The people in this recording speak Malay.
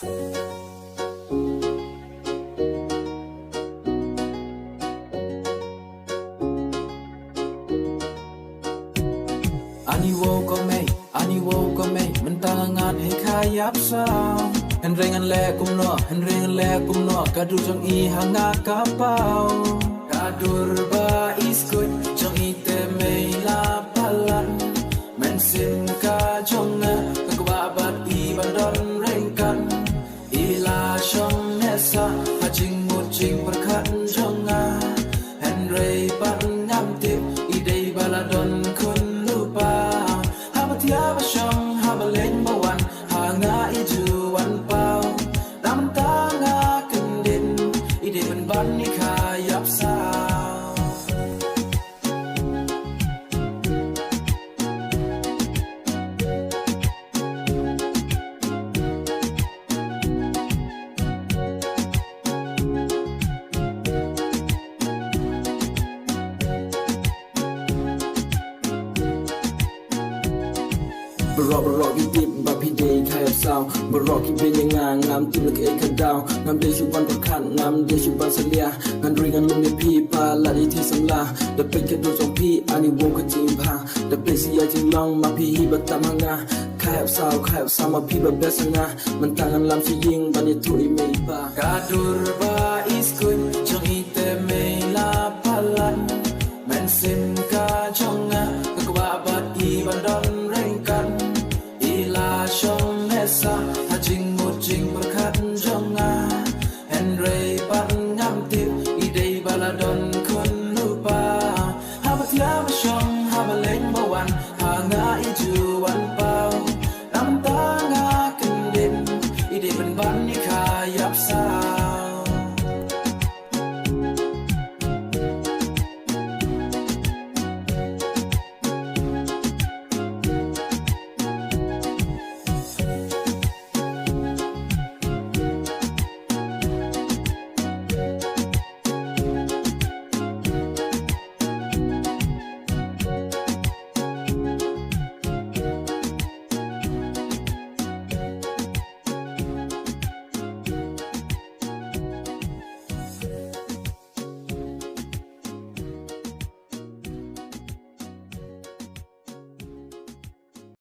อันนี้โวก็ไม่อันนี้โวก็ไม่มันต่างงานให้ขยับสาวเห็นเรงอันแลกุมเนาะเห็นเรงอันแลกุมเนาะกระดูจังอีหางากระเป๋ากระดูรบาอิสกุดจังอีเตไม่ลาบัลลันมันสินกาจงเงกกว่าบัดอีบันดอนเร่งกันอีลาชงเนสะหาจริงหมดจริงประคันจงงาเห็นเรปันงามติบอีเดย์บาลาดอนคนTiada syam habaleng bawan hanga iju wan pau namun tanga kendin ide menban ni kayap sao Berok idip bapi day kaya sao Berok ibenya ngam tim lek eka daw ngam de chuban perkan ngam de chuban salia ngan ringan lumi pipa la di thi samla the pe ke do jong pi ani wo ka jing pha the pe si ya jing long ma pi hi ba tam nga kaya sao ma pi ba besanga man tangan lam si ying ban ni tu i me pa kadur ba is kun jong